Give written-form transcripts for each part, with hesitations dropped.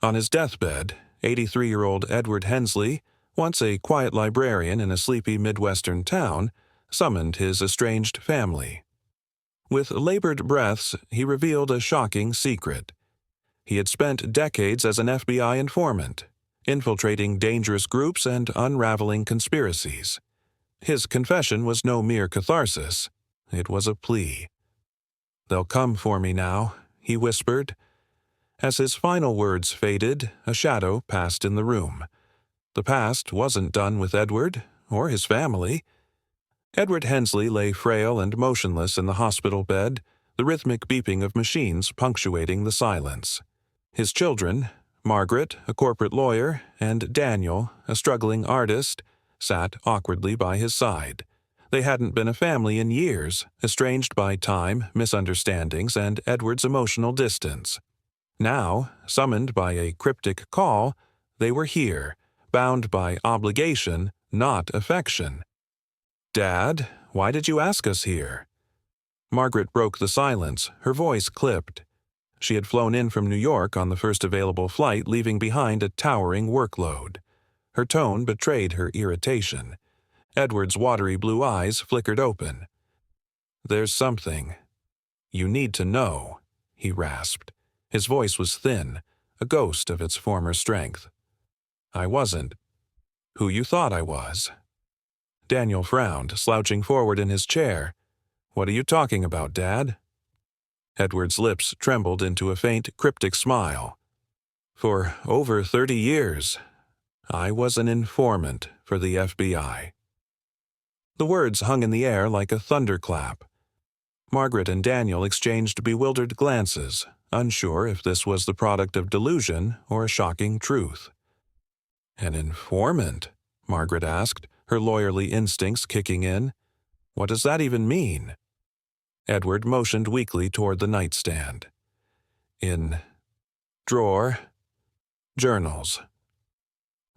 On his deathbed, 83-year-old Edward Hensley, once a quiet librarian in a sleepy Midwestern town, summoned his estranged family. With labored breaths, he revealed a shocking secret. He had spent decades as an FBI informant, infiltrating dangerous groups and unraveling conspiracies. His confession was no mere catharsis. It was a plea. "They'll come for me now," he whispered. As his final words faded, a shadow passed in the room. The past wasn't done with Edward or his family. Edward Hensley lay frail and motionless in the hospital bed, the rhythmic beeping of machines punctuating the silence. His children, Margaret, a corporate lawyer, and Daniel, a struggling artist, sat awkwardly by his side. They hadn't been a family in years, estranged by time, misunderstandings, and Edward's emotional distance. Now, summoned by a cryptic call, they were here, bound by obligation, not affection. "Dad, why did you ask us here?" Margaret broke the silence, her voice clipped. She had flown in from New York on the first available flight, leaving behind a towering workload. Her tone betrayed her irritation. Edward's watery blue eyes flickered open. "There's something you need to know," he rasped. His voice was thin, a ghost of its former strength. "I wasn't who you thought I was." Daniel frowned, slouching forward in his chair. "What are you talking about, Dad?" Edward's lips trembled into a faint, cryptic smile. "For over 30 years, I was an informant for the FBI." The words hung in the air like a thunderclap. Margaret and Daniel exchanged bewildered glances, unsure if this was the product of delusion or a shocking truth. "An informant?" Margaret asked, her lawyerly instincts kicking in. "What does that even mean?" Edward motioned weakly toward the nightstand. "In drawer, journals."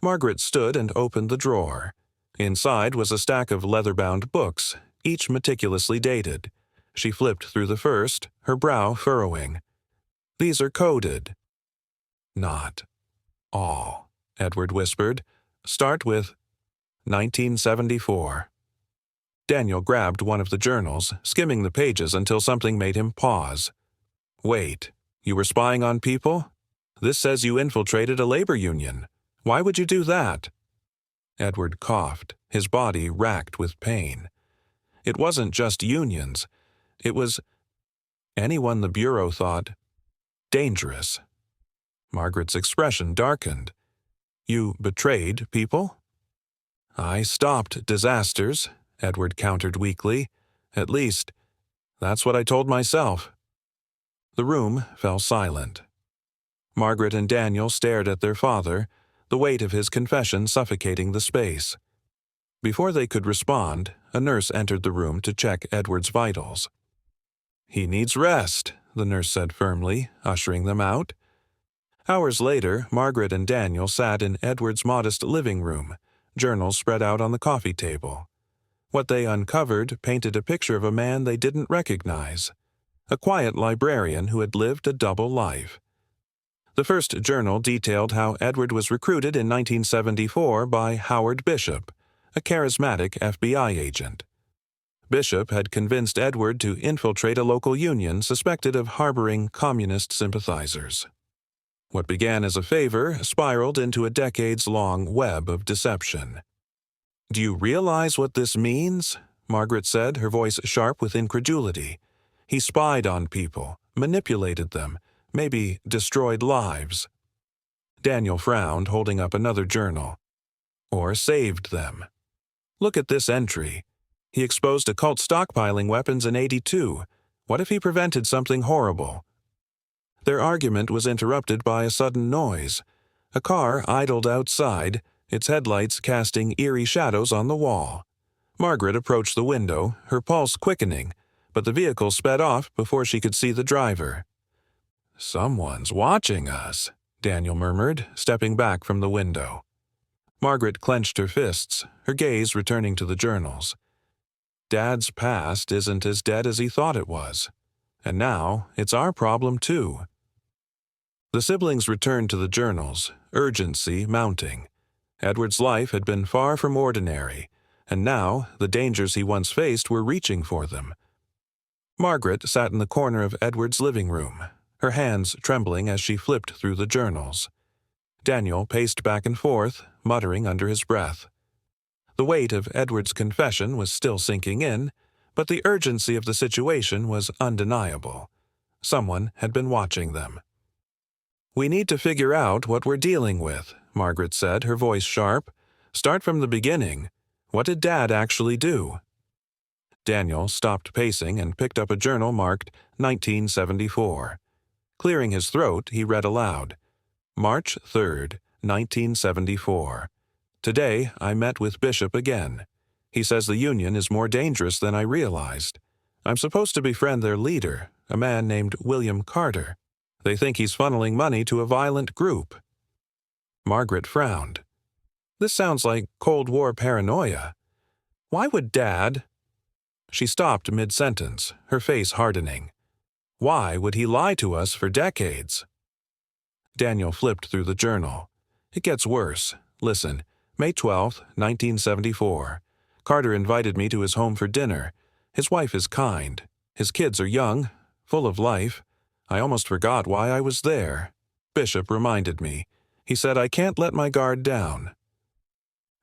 Margaret stood and opened the drawer. Inside was a stack of leather-bound books, each meticulously dated. She flipped through the first, her brow furrowing. "These are coded." "Not all," Edward whispered. "Start with 1974. Daniel grabbed one of the journals, skimming the pages until something made him pause. "Wait, you were spying on people? This says you infiltrated a labor union. Why would you do that?" Edward coughed, his body racked with pain. It wasn't just unions. It was anyone the Bureau thought dangerous. Margaret's expression darkened. "You betrayed people?" "I stopped disasters," Edward countered weakly. "At least, that's what I told myself." The room fell silent. Margaret and Daniel stared at their father, the weight of his confession suffocating the space. Before they could respond, a nurse entered the room to check Edward's vitals. "He needs rest," the nurse said firmly, ushering them out. Hours later, Margaret and Daniel sat in Edward's modest living room, journals spread out on the coffee table. What they uncovered painted a picture of a man they didn't recognize, a quiet librarian who had lived a double life. The first journal detailed how Edward was recruited in 1974 by Howard Bishop, a charismatic FBI agent. Bishop had convinced Edward to infiltrate a local union suspected of harboring communist sympathizers. What began as a favor spiraled into a decades-long web of deception. "Do you realize what this means?" Margaret said, her voice sharp with incredulity. "He spied on people, manipulated them, maybe destroyed lives." Daniel frowned, holding up another journal. "Or saved them. Look at this entry. He exposed a cult stockpiling weapons in '82. What if he prevented something horrible?" Their argument was interrupted by a sudden noise. A car idled outside, its headlights casting eerie shadows on the wall. Margaret approached the window, her pulse quickening, but the vehicle sped off before she could see the driver. "Someone's watching us," Daniel murmured, stepping back from the window. Margaret clenched her fists, her gaze returning to the journals. Dad's past isn't as dead as he thought it was. And now it's our problem too. The siblings returned to the journals, urgency mounting. Edward's life had been far from ordinary, and now the dangers he once faced were reaching for them. Margaret sat in the corner of Edward's living room, her hands trembling as she flipped through the journals. Daniel paced back and forth, muttering under his breath. The weight of Edward's confession was still sinking in, but the urgency of the situation was undeniable. Someone had been watching them. "We need to figure out what we're dealing with," Margaret said, her voice sharp. "Start from the beginning. What did Dad actually do?" Daniel stopped pacing and picked up a journal marked 1974. Clearing his throat, he read aloud. March 3rd, 1974. Today, I met with Bishop again. He says the Union is more dangerous than I realized. I'm supposed to befriend their leader, a man named William Carter. They think he's funneling money to a violent group. Margaret frowned. This sounds like Cold War paranoia. Why would Dad... She stopped mid-sentence, her face hardening. Why would he lie to us for decades? Daniel flipped through the journal. It gets worse. Listen, May 12th, 1974. Carter invited me to his home for dinner. His wife is kind. His kids are young, full of life. I almost forgot why I was there. Bishop reminded me. He said I can't let my guard down.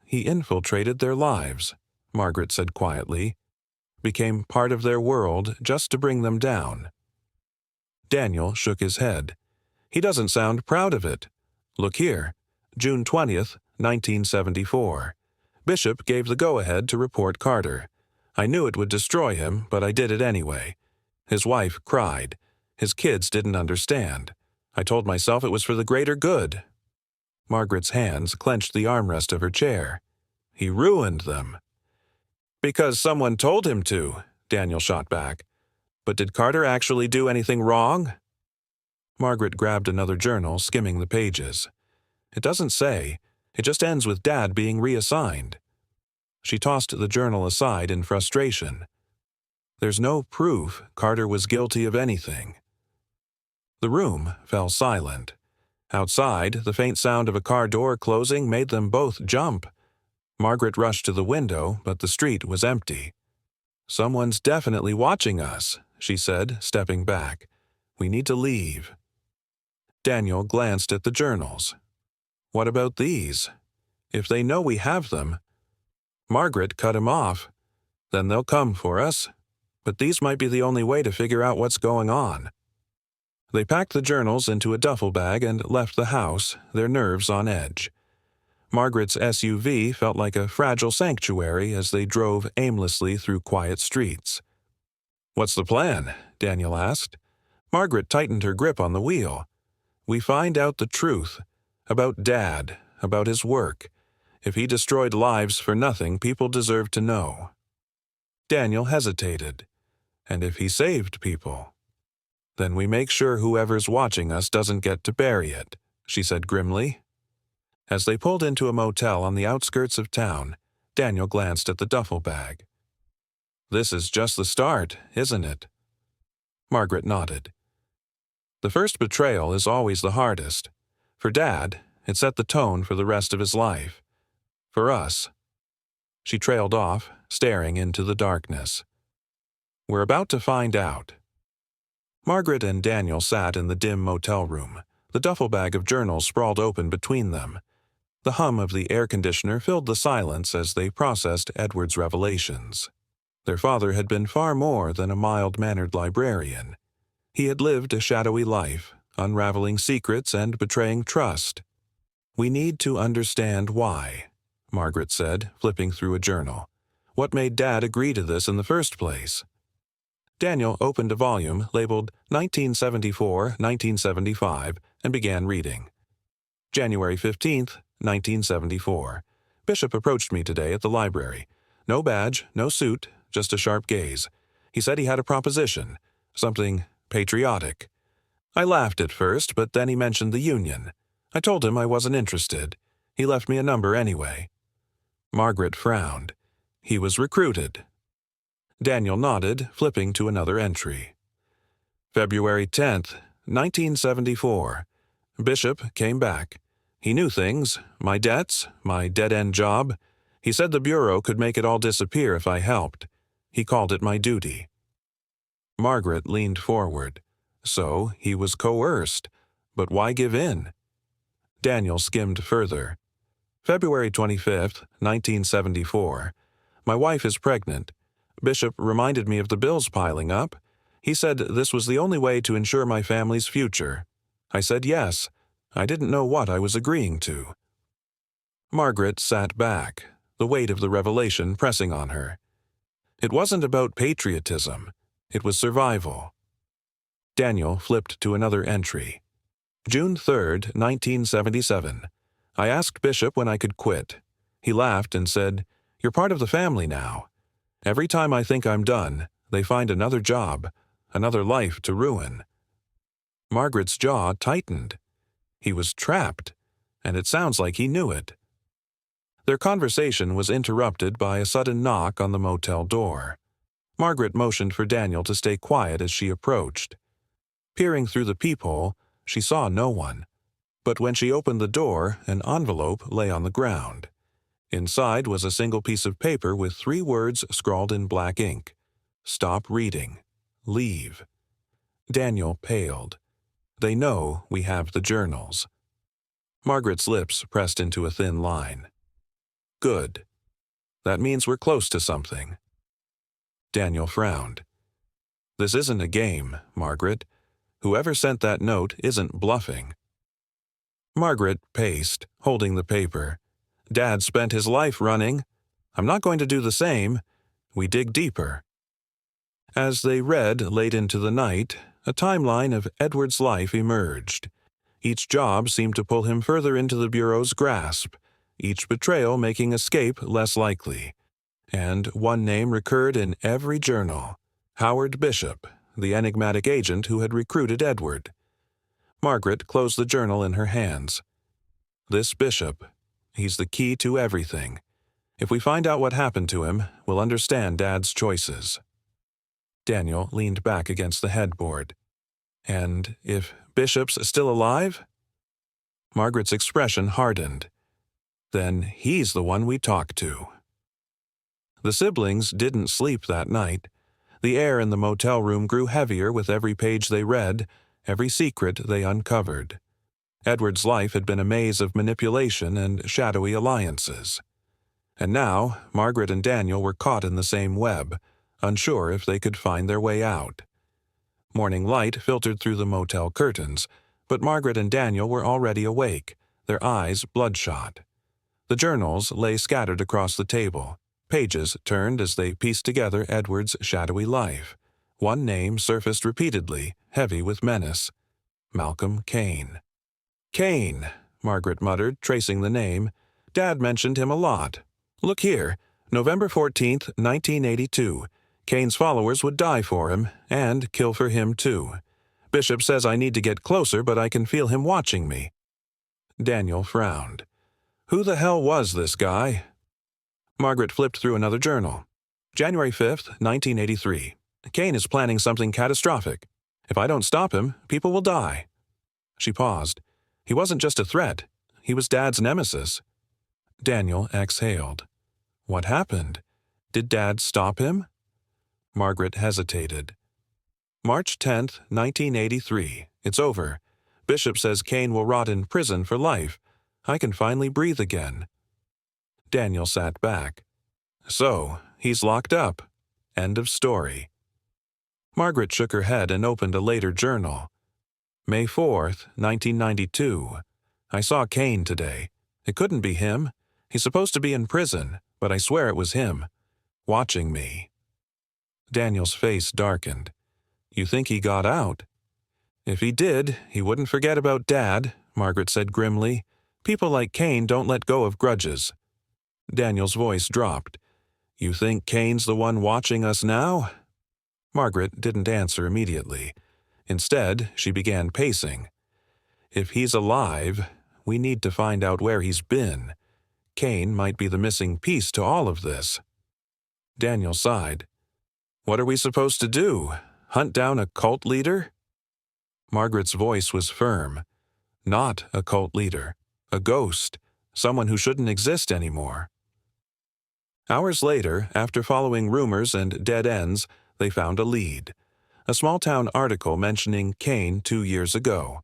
He infiltrated their lives, Margaret said quietly. Became part of their world just to bring them down. Daniel shook his head. He doesn't sound proud of it. Look here, June 20th, 1974. Bishop gave the go-ahead to report Carter. I knew it would destroy him, but I did it anyway. His wife cried. His kids didn't understand. I told myself it was for the greater good. Margaret's hands clenched the armrest of her chair. He ruined them. Because someone told him to, Daniel shot back. But did Carter actually do anything wrong? Margaret grabbed another journal, skimming the pages. It doesn't say. It just ends with Dad being reassigned. She tossed the journal aside in frustration. There's no proof Carter was guilty of anything. The room fell silent. Outside, the faint sound of a car door closing made them both jump. Margaret rushed to the window, but the street was empty. Someone's definitely watching us, she said, stepping back. We need to leave. Daniel glanced at the journals. What about these? If they know we have them... Margaret cut him off. Then they'll come for us. But these might be the only way to figure out what's going on. They packed the journals into a duffel bag and left the house, their nerves on edge. Margaret's SUV felt like a fragile sanctuary as they drove aimlessly through quiet streets. What's the plan? Daniel asked. Margaret tightened her grip on the wheel. We find out the truth. About Dad, about his work. If he destroyed lives for nothing, people deserve to know. Daniel hesitated. And if he saved people? Then we make sure whoever's watching us doesn't get to bury it, she said grimly. As they pulled into a motel on the outskirts of town, Daniel glanced at the duffel bag. This is just the start, isn't it? Margaret nodded. The first betrayal is always the hardest. For Dad, it set the tone for the rest of his life. For us. She trailed off, staring into the darkness. We're about to find out. Margaret and Daniel sat in the dim motel room, the duffel bag of journals sprawled open between them. The hum of the air conditioner filled the silence as they processed Edward's revelations. Their father had been far more than a mild-mannered librarian. He had lived a shadowy life, unraveling secrets and betraying trust. We need to understand why, Margaret said, flipping through a journal. What made Dad agree to this in the first place? Daniel opened a volume labeled 1974-1975 and began reading. January 15th, 1974. Bishop approached me today at the library. No badge, no suit, just a sharp gaze. He said he had a proposition, something patriotic. I laughed at first, but then he mentioned the Union. I told him I wasn't interested. He left me a number anyway. Margaret frowned. He was recruited. Daniel nodded, flipping to another entry. February 10th, 1974. Bishop came back. He knew things, my debts, my dead-end job. He said the Bureau could make it all disappear if I helped. He called it my duty. Margaret leaned forward. So he was coerced. But why give in? Daniel skimmed further. February 25th, 1974. My wife is pregnant. Bishop reminded me of the bills piling up. He said this was the only way to ensure my family's future. I said yes. I didn't know what I was agreeing to. Margaret sat back, the weight of the revelation pressing on her. It wasn't about patriotism. It was survival. Daniel flipped to another entry. June 3rd, 1977. I asked Bishop when I could quit. He laughed and said, "You're part of the family now. Every time I think I'm done, they find another job, another life to ruin." Margaret's jaw tightened. He was trapped, and it sounds like he knew it. Their conversation was interrupted by a sudden knock on the motel door. Margaret motioned for Daniel to stay quiet as she approached. Peering through the peephole, she saw no one. But when she opened the door, an envelope lay on the ground. Inside was a single piece of paper with 3 words scrawled in black ink. "Stop reading. Leave." Daniel paled. "They know we have the journals." Margaret's lips pressed into a thin line. "Good. That means we're close to something." Daniel frowned. "This isn't a game, Margaret. Whoever sent that note isn't bluffing." Margaret paced, holding the paper. "Dad spent his life running. I'm not going to do the same. We dig deeper." As they read late into the night, a timeline of Edward's life emerged. Each job seemed to pull him further into the Bureau's grasp, each betrayal making escape less likely. And one name recurred in every journal: Howard Bishop, the enigmatic agent who had recruited Edward. Margaret closed the journal in her hands. "This Bishop, he's the key to everything. If we find out what happened to him, we'll understand Dad's choices." Daniel leaned back against the headboard. "And if Bishop's still alive?" Margaret's expression hardened. "Then he's the one we talk to." The siblings didn't sleep that night. The air in the motel room grew heavier with every page they read, every secret they uncovered. Edward's life had been a maze of manipulation and shadowy alliances. And now, Margaret and Daniel were caught in the same web, unsure if they could find their way out. Morning light filtered through the motel curtains, but Margaret and Daniel were already awake, their eyes bloodshot. The journals lay scattered across the table. Pages turned as they pieced together Edward's shadowy life. One name surfaced repeatedly, heavy with menace: Malcolm Kane. "Kane," Margaret muttered, tracing the name. "Dad mentioned him a lot. Look here, November 14th, 1982. Kane's followers would die for him, and kill for him too. Bishop says I need to get closer, but I can feel him watching me." Daniel frowned. Who the hell was this guy? Margaret flipped through another journal. January 5th, 1983. Kane is planning something catastrophic. If I don't stop him, people will die. She paused. He wasn't just a threat. He was Dad's nemesis. Daniel exhaled. What happened? Did Dad stop him? Margaret hesitated. March 10th, 1983. It's over. Bishop says Kane will rot in prison for life. I can finally breathe again. Daniel sat back. So, he's locked up. End of story. Margaret shook her head and opened a later journal. May 4th, 1992. I saw Kane today. It couldn't be him. He's supposed to be in prison, but I swear it was him. Watching me. Daniel's face darkened. You think he got out? If he did, he wouldn't forget about Dad, Margaret said grimly. People like Kane don't let go of grudges. Daniel's voice dropped. You think Kane's the one watching us now? Margaret didn't answer immediately. Instead, she began pacing. If he's alive, we need to find out where he's been. Kane might be the missing piece to all of this. Daniel sighed. What are we supposed to do? Hunt down a cult leader? Margaret's voice was firm. Not a cult leader. A ghost. Someone who shouldn't exist anymore. Hours later, after following rumors and dead ends, they found a lead. A small-town article mentioning Kane 2 years ago.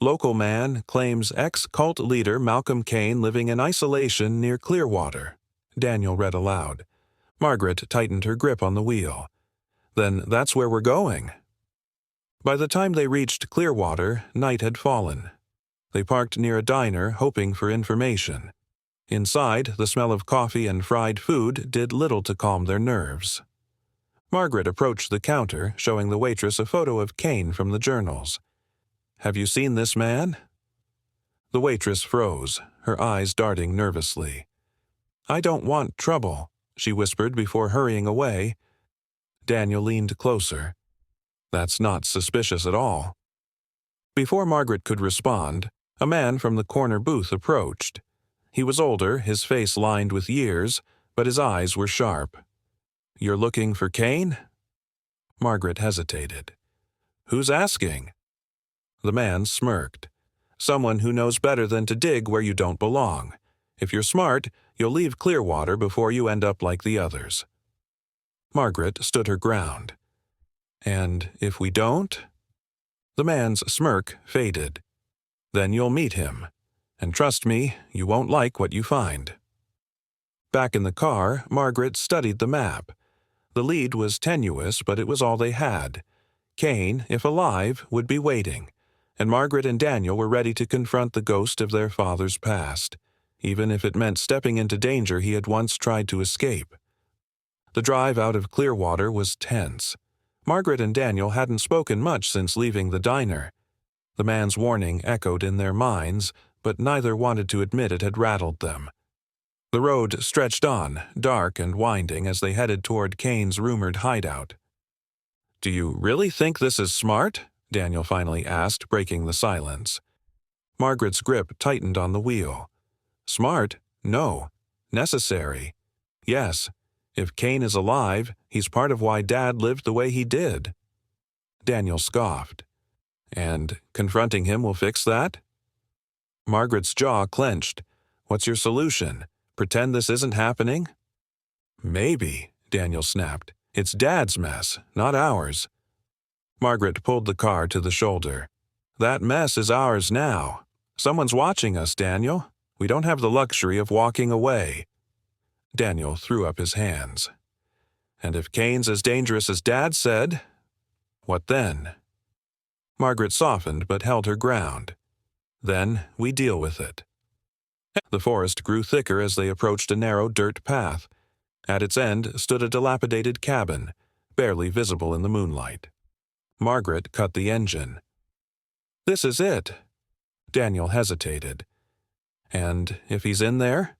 Local man claims ex-cult leader Malcolm Kane living in isolation near Clearwater. Daniel read aloud. Margaret tightened her grip on the wheel. Then that's where we're going. By the time they reached Clearwater, night had fallen. They parked near a diner, hoping for information. Inside, the smell of coffee and fried food did little to calm their nerves. Margaret approached the counter, showing the waitress a photo of Kane from the journals. "Have you seen this man?" The waitress froze, her eyes darting nervously. "I don't want trouble," she whispered before hurrying away. Daniel leaned closer. "That's not suspicious at all." Before Margaret could respond, a man from the corner booth approached. He was older, his face lined with years, but his eyes were sharp. "You're looking for Kane?" Margaret hesitated. "Who's asking?" The man smirked. "Someone who knows better than to dig where you don't belong. If you're smart, you'll leave Clearwater before you end up like the others." Margaret stood her ground. "And if we don't?" The man's smirk faded. "Then you'll meet him. And trust me, you won't like what you find." Back in the car, Margaret studied the map. The lead was tenuous, but it was all they had. Kane, if alive, would be waiting, and Margaret and Daniel were ready to confront the ghost of their father's past, even if it meant stepping into danger he had once tried to escape. The drive out of Clearwater was tense. Margaret and Daniel hadn't spoken much since leaving the diner. The man's warning echoed in their minds, but neither wanted to admit it had rattled them. The road stretched on, dark and winding, as they headed toward Kane's rumored hideout. "Do you really think this is smart?" Daniel finally asked, breaking the silence. Margaret's grip tightened on the wheel. "Smart? No. Necessary. Yes. If Kane is alive, he's part of why Dad lived the way he did." Daniel scoffed. "And confronting him will fix that?" Margaret's jaw clenched. "What's your solution? Pretend this isn't happening?" "Maybe," Daniel snapped. "It's Dad's mess, not ours." Margaret pulled the car to the shoulder. "That mess is ours now. Someone's watching us, Daniel. We don't have the luxury of walking away." Daniel threw up his hands. "And if Kane's as dangerous as Dad said, what then?" Margaret softened but held her ground. "Then we deal with it." The forest grew thicker as they approached a narrow dirt path. At its end stood a dilapidated cabin, barely visible in the moonlight. Margaret cut the engine. "This is it." Daniel hesitated. "And if he's in there?"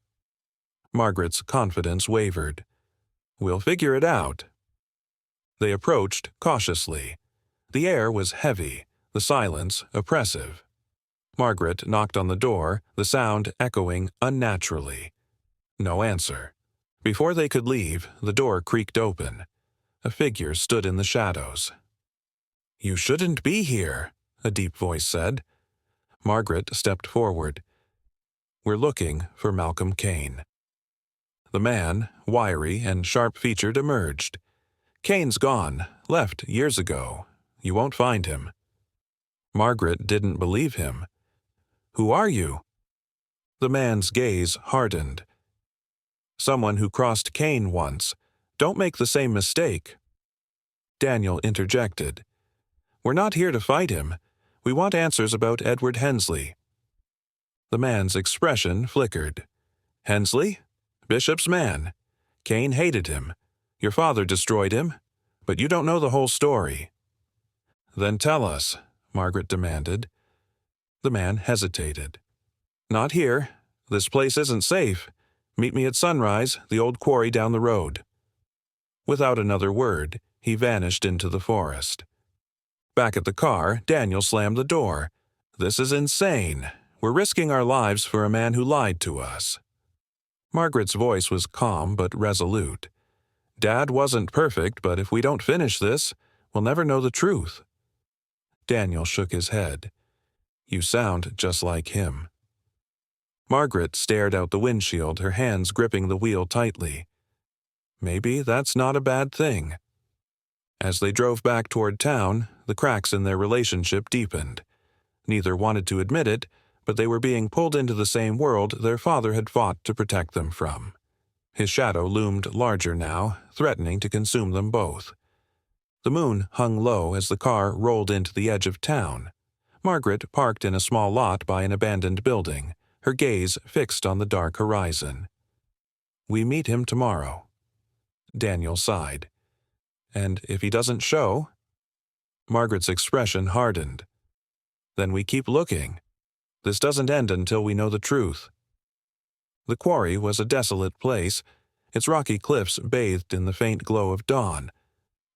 Margaret's confidence wavered. "We'll figure it out." They approached cautiously. The air was heavy, the silence oppressive. Margaret knocked on the door, the sound echoing unnaturally. No answer. Before they could leave, the door creaked open. A figure stood in the shadows. "You shouldn't be here," a deep voice said. Margaret stepped forward. "We're looking for Malcolm Kane." The man, wiry and sharp-featured, emerged. "Kane's gone, left years ago. You won't find him." Margaret didn't believe him. "Who are you?" The man's gaze hardened. "Someone who crossed Kane once. Don't make the same mistake." Daniel interjected. "We're not here to fight him. We want answers about Edward Hensley." The man's expression flickered. "Hensley? Bishop's man. Kane hated him. Your father destroyed him. But you don't know the whole story." "Then tell us," Margaret demanded. The man hesitated. "Not here. This place isn't safe. Meet me at sunrise, the old quarry down the road." Without another word, he vanished into the forest. Back at the car, Daniel slammed the door. "This is insane. We're risking our lives for a man who lied to us." Margaret's voice was calm but resolute. "Dad wasn't perfect, but if we don't finish this, we'll never know the truth." Daniel shook his head. You sound just like him." Margaret stared out the windshield, her hands gripping the wheel tightly. Maybe that's not a bad thing. As they drove back toward town, the cracks in their relationship deepened. Neither wanted to admit it, but they were being pulled into the same world their father had fought to protect them from. His shadow loomed larger now, threatening to consume them both. The moon hung low as the car rolled into the edge of town. Margaret parked in a small lot by an abandoned building, her gaze fixed on the dark horizon. "We meet him tomorrow." Daniel sighed. "And if he doesn't show?" Margaret's expression hardened. "Then we keep looking. This doesn't end until we know the truth." The quarry was a desolate place, its rocky cliffs bathed in the faint glow of dawn.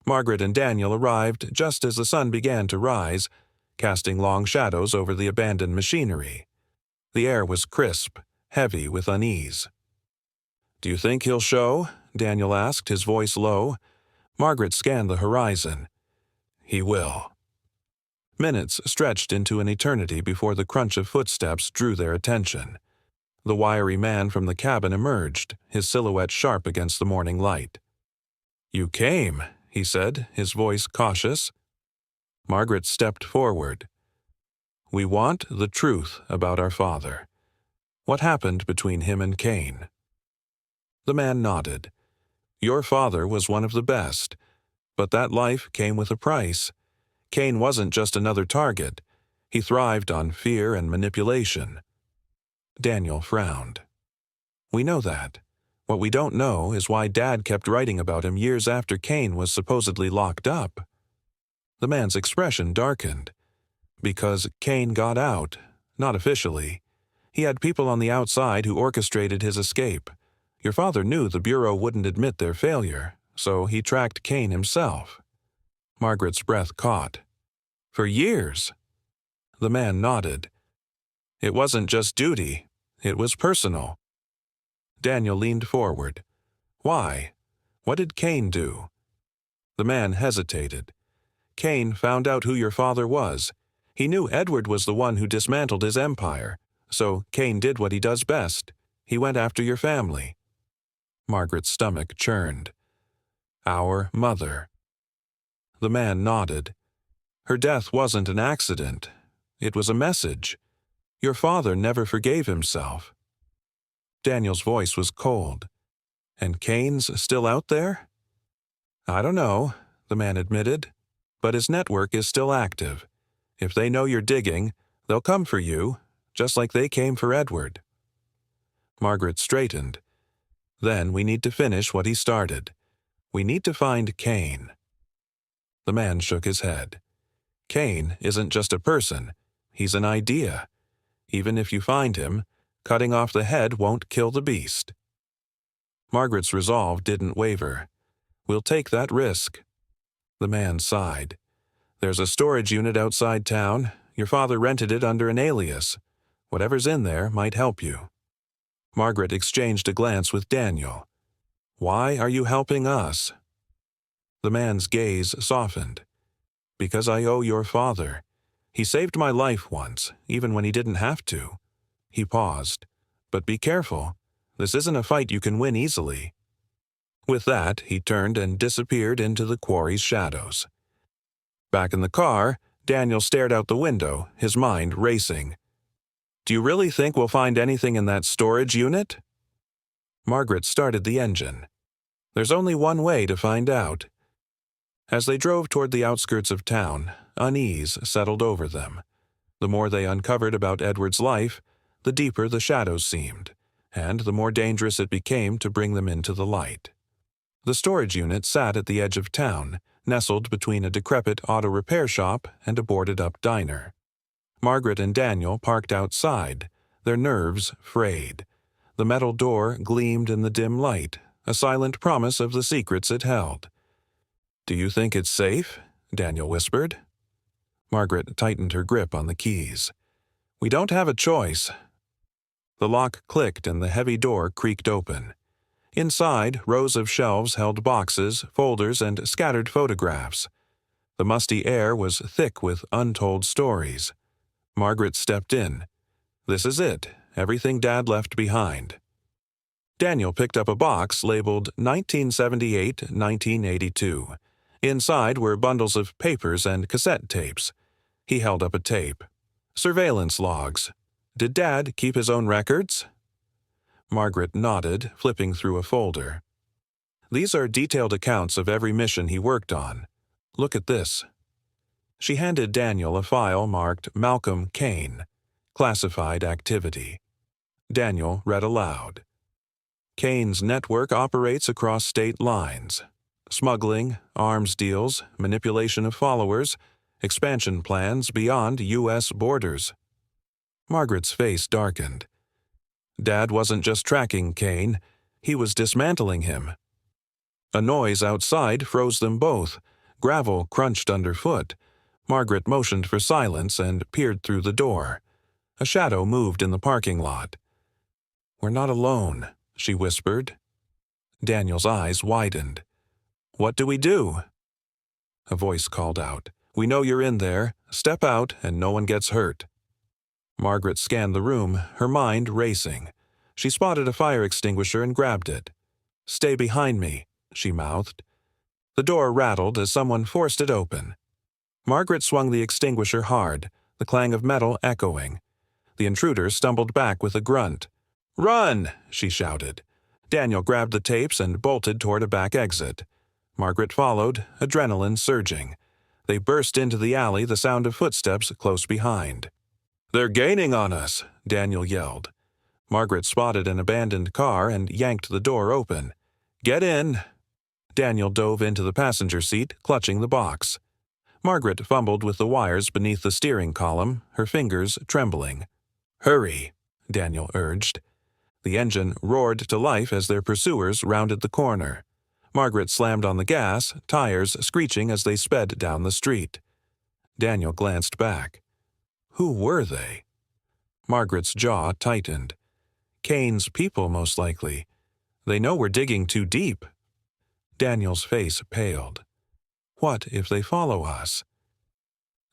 Margaret and Daniel arrived just as the sun began to rise, casting long shadows over the abandoned machinery. The air was crisp, heavy with unease. "Do you think he'll show?" Daniel asked, his voice low. Margaret scanned the horizon. "He will." Minutes stretched into an eternity before the crunch of footsteps drew their attention. The wiry man from the cabin emerged, his silhouette sharp against the morning light. "You came," he said, his voice cautious. Margaret stepped forward. "We want the truth about our father. What happened between him and Cain?" The man nodded. "Your father was one of the best, but that life came with a price. Cain wasn't just another target. He thrived on fear and manipulation." Daniel frowned. "We know that. What we don't know is why Dad kept writing about him years after Cain was supposedly locked up." The man's expression darkened. "Because Cain got out, not officially. He had people on the outside who orchestrated his escape. Your father knew the Bureau wouldn't admit their failure, so he tracked Cain himself." Margaret's breath caught. "For years?" The man nodded. "It wasn't just duty. It was personal." Daniel leaned forward. "Why? What did Cain do?" The man hesitated. "Cain found out who your father was. He knew Edward was the one who dismantled his empire, so Cain did what he does best. He went after your family." Margaret's stomach churned. "Our mother." The man nodded. "Her death wasn't an accident. It was a message. Your father never forgave himself." Daniel's voice was cold. "And Cain's still out there?" "I don't know," the man admitted, "but his network is still active. If they know you're digging, they'll come for you, just like they came for Edward." Margaret straightened. "Then we need to finish what he started. We need to find Cain." The man shook his head. "Cain isn't just a person. He's an idea. Even if you find him, cutting off the head won't kill the beast." Margaret's resolve didn't waver. "We'll take that risk." The man sighed. "There's a storage unit outside town. Your father rented it under an alias. Whatever's in there might help you." Margaret exchanged a glance with Daniel. "Why are you helping us?" The man's gaze softened. "Because I owe your father. He saved my life once, even when he didn't have to." He paused. "But be careful. This isn't a fight you can win easily." With that, he turned and disappeared into the quarry's shadows. Back in the car, Daniel stared out the window, his mind racing. "Do you really think we'll find anything in that storage unit?" Margaret started the engine. "There's only one way to find out." As they drove toward the outskirts of town, unease settled over them. The more they uncovered about Edward's life, the deeper the shadows seemed, and the more dangerous it became to bring them into the light. The storage unit sat at the edge of town, nestled between a decrepit auto repair shop and a boarded-up diner. Margaret and Daniel parked outside, their nerves frayed. The metal door gleamed in the dim light, a silent promise of the secrets it held. "Do you think it's safe?" Daniel whispered. Margaret tightened her grip on the keys. "We don't have a choice." The lock clicked and the heavy door creaked open. Inside, rows of shelves held boxes, folders, and scattered photographs. The musty air was thick with untold stories. Margaret stepped in. This is it, everything Dad left behind. Daniel picked up a box labeled 1978-1982. Inside were bundles of papers and cassette tapes. He held up a tape. Surveillance logs. Did Dad keep his own records? Margaret nodded, flipping through a folder. These are detailed accounts of every mission he worked on. Look at this. She handed Daniel a file marked Malcolm Kane, classified activity. Daniel read aloud. Kane's network operates across state lines. Smuggling, arms deals, manipulation of followers, expansion plans beyond U.S. borders. Margaret's face darkened. Dad wasn't just tracking Kane, he was dismantling him. A noise outside froze them both. Gravel crunched underfoot. Margaret motioned for silence and peered through the door. A shadow moved in the parking lot. "We're not alone," she whispered. Daniel's eyes widened. "What do we do?" A voice called out. "We know you're in there. Step out and no one gets hurt." Margaret scanned the room, her mind racing. She spotted a fire extinguisher and grabbed it. "Stay behind me," she mouthed. The door rattled as someone forced it open. Margaret swung the extinguisher hard, the clang of metal echoing. The intruder stumbled back with a grunt. "Run!" she shouted. Daniel grabbed the tapes and bolted toward a back exit. Margaret followed, adrenaline surging. They burst into the alley, the sound of footsteps close behind. "They're gaining on us," Daniel yelled. Margaret spotted an abandoned car and yanked the door open. "Get in!" Daniel dove into the passenger seat, clutching the box. Margaret fumbled with the wires beneath the steering column, her fingers trembling. "Hurry," Daniel urged. The engine roared to life as their pursuers rounded the corner. Margaret slammed on the gas, tires screeching as they sped down the street. Daniel glanced back. Who were they? Margaret's jaw tightened. Kane's people, most likely. They know we're digging too deep. Daniel's face paled. What if they follow us?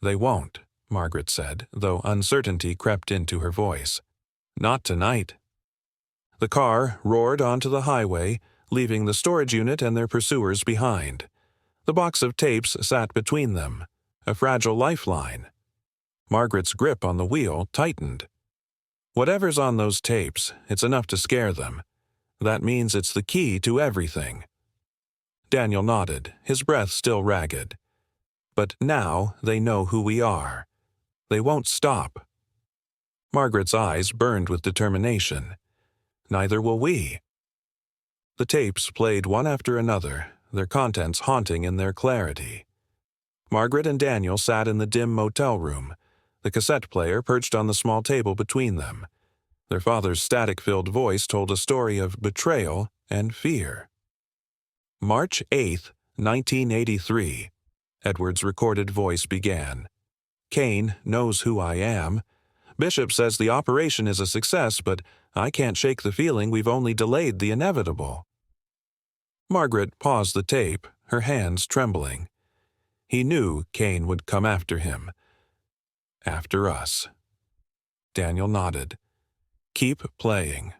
They won't, Margaret said, though uncertainty crept into her voice. Not tonight. The car roared onto the highway, leaving the storage unit and their pursuers behind. The box of tapes sat between them, a fragile lifeline. Margaret's grip on the wheel tightened. Whatever's on those tapes, it's enough to scare them. That means it's the key to everything. Daniel nodded, his breath still ragged. But now they know who we are. They won't stop. Margaret's eyes burned with determination. Neither will we. The tapes played one after another, their contents haunting in their clarity. Margaret and Daniel sat in the dim motel room, the cassette player perched on the small table between them. Their father's static-filled voice told a story of betrayal and fear. March 8, 1983, Edward's recorded voice began. Kane knows who I am. Bishop says the operation is a success, but I can't shake the feeling we've only delayed the inevitable. Margaret paused the tape, her hands trembling. He knew Kane would come after him. After us. Daniel nodded. Keep playing.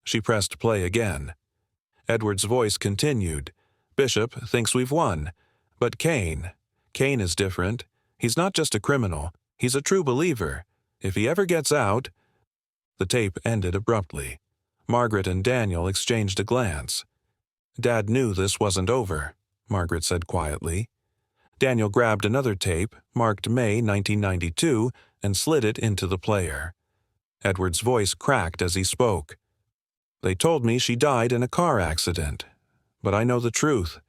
She pressed play again. Edward's voice continued. Bishop thinks we've won. But Kane is different. He's not just a criminal. He's a true believer. If he ever gets out... The tape ended abruptly. Margaret and Daniel exchanged a glance. Dad knew this wasn't over, Margaret said quietly. Daniel grabbed another tape, marked May 1992, and slid it into the player. Edward's voice cracked as he spoke. They told me she died in a car accident. But I know the truth.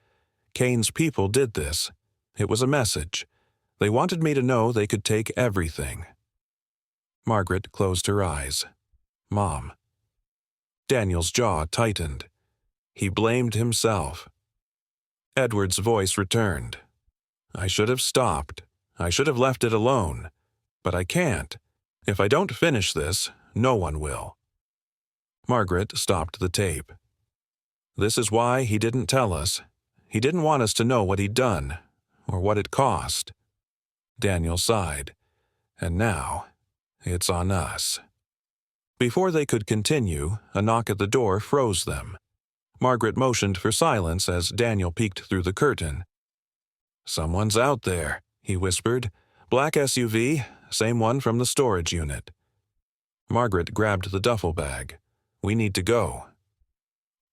Kane's people did this. It was a message. They wanted me to know they could take everything. Margaret closed her eyes. Mom. Daniel's jaw tightened. He blamed himself. Edward's voice returned. I should have stopped. I should have left it alone. But I can't. If I don't finish this, no one will. Margaret stopped the tape. This is why he didn't tell us. He didn't want us to know what he'd done, or what it cost. Daniel sighed. And now, it's on us. Before they could continue, a knock at the door froze them. Margaret motioned for silence as Daniel peeked through the curtain. "Someone's out there," he whispered. "Black SUV, same one from the storage unit." Margaret grabbed the duffel bag. "We need to go."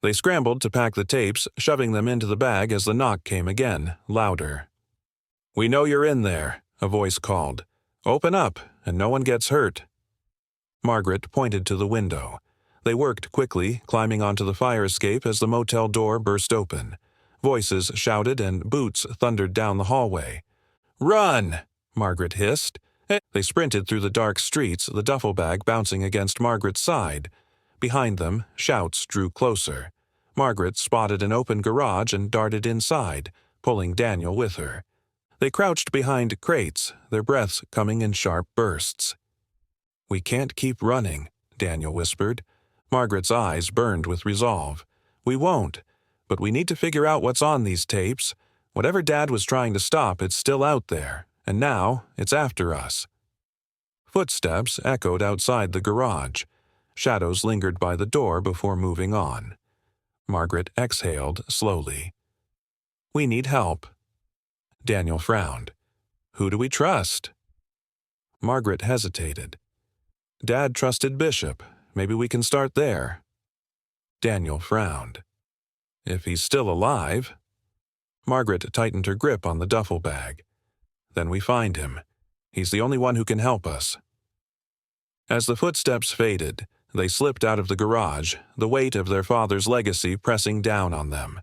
They scrambled to pack the tapes, shoving them into the bag as the knock came again, louder. "We know you're in there," a voice called. "Open up, and no one gets hurt." Margaret pointed to the window. They worked quickly, climbing onto the fire escape as the motel door burst open. Voices shouted and boots thundered down the hallway. "Run!" Margaret hissed. They sprinted through the dark streets, the duffel bag bouncing against Margaret's side. Behind them, shouts drew closer. Margaret spotted an open garage and darted inside, pulling Daniel with her. They crouched behind crates, their breaths coming in sharp bursts. "We can't keep running," Daniel whispered. Margaret's eyes burned with resolve. "We won't, but we need to figure out what's on these tapes. Whatever Dad was trying to stop, it's still out there, and now it's after us." Footsteps echoed outside the garage. Shadows lingered by the door before moving on. Margaret exhaled slowly. "We need help." Daniel frowned. "Who do we trust?" Margaret hesitated. "Dad trusted Bishop. Maybe we can start there." Daniel frowned. "If he's still alive." Margaret tightened her grip on the duffel bag. "Then we find him. He's the only one who can help us." As the footsteps faded, they slipped out of the garage, the weight of their father's legacy pressing down on them.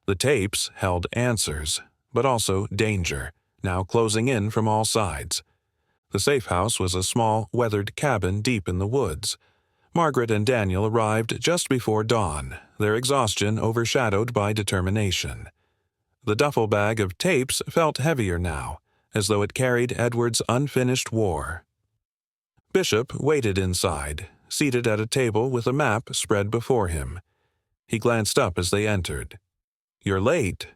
The tapes held answers, but also danger, now closing in from all sides. The safe house was a small, weathered cabin deep in the woods. Margaret and Daniel arrived just before dawn, their exhaustion overshadowed by determination. The duffel bag of tapes felt heavier now, as though it carried Edward's unfinished war. Bishop waited inside, seated at a table with a map spread before him. He glanced up as they entered. "You're late."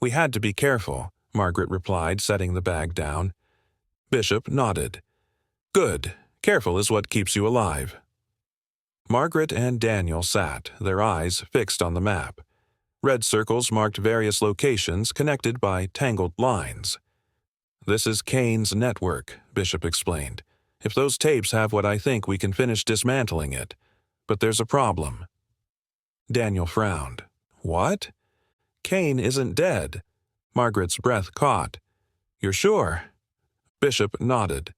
"We had to be careful," Margaret replied, setting the bag down. Bishop nodded. "Good. Careful is what keeps you alive." Margaret and Daniel sat, their eyes fixed on the map. Red circles marked various locations connected by tangled lines. "This is Kane's network," Bishop explained. "If those tapes have what I think, we can finish dismantling it. But there's a problem." Daniel frowned. "What?" "Kane isn't dead." Margaret's breath caught. "You're sure?" Bishop nodded.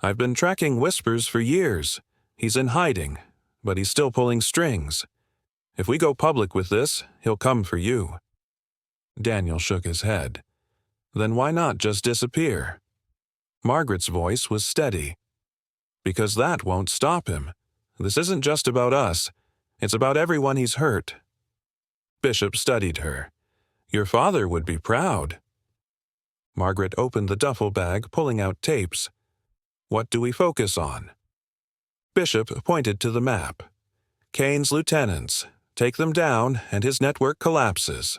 "I've been tracking Whispers for years. He's in hiding, but he's still pulling strings. If we go public with this, he'll come for you." Daniel shook his head. "Then why not just disappear?" Margaret's voice was steady. "Because that won't stop him. This isn't just about us. It's about everyone he's hurt." Bishop studied her. "Your father would be proud." Margaret opened the duffel bag, pulling out tapes. "What do we focus on?" Bishop pointed to the map. "Kane's lieutenants. Take them down, and his network collapses."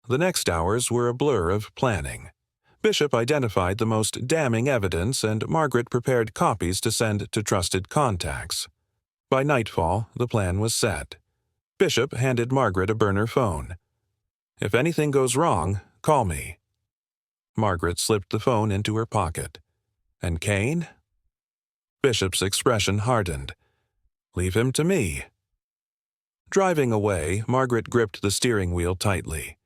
The next hours were a blur of planning. Bishop identified the most damning evidence, and Margaret prepared copies to send to trusted contacts. By nightfall, the plan was set. Bishop handed Margaret a burner phone. "If anything goes wrong, call me." Margaret slipped the phone into her pocket. "And Kane?" Bishop's expression hardened. "Leave him to me." Driving away, Margaret gripped the steering wheel tightly.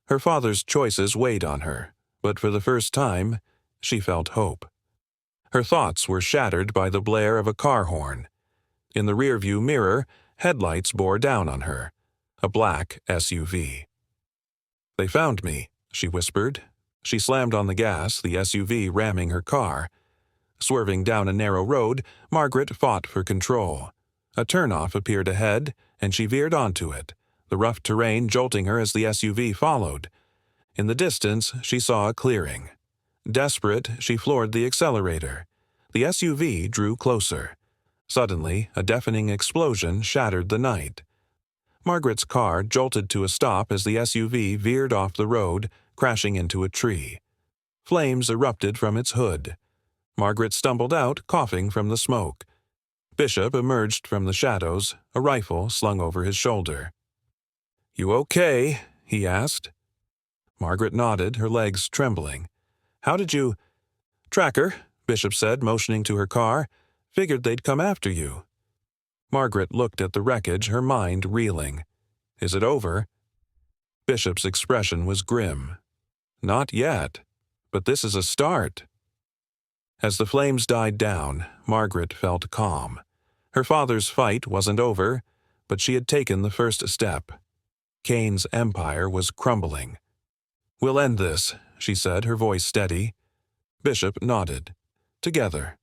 Her father's choices weighed on her, but for the first time, she felt hope. Her thoughts were shattered by the blare of a car horn. In the rearview mirror, headlights bore down on her, a black SUV. "They found me," she whispered. She slammed on the gas, the SUV ramming her car. Swerving down a narrow road, Margaret fought for control. A turnoff appeared ahead, and she veered onto it, the rough terrain jolting her as the SUV followed. In the distance, she saw a clearing. Desperate, she floored the accelerator. The SUV drew closer. Suddenly, a deafening explosion shattered the night. Margaret's car jolted to a stop as the SUV veered off the road, crashing into a tree. Flames erupted from its hood. Margaret stumbled out, coughing from the smoke. Bishop emerged from the shadows, a rifle slung over his shoulder. "You okay?" he asked. Margaret nodded, her legs trembling. "How did you—" "Tracker," Bishop said, motioning to her car. "Figured they'd come after you." Margaret looked at the wreckage, her mind reeling. "Is it over?" Bishop's expression was grim. "Not yet, but this is a start." As the flames died down, Margaret felt calm. Her father's fight wasn't over, but she had taken the first step. Kane's empire was crumbling. "We'll end this," she said, her voice steady. Bishop nodded. "Together."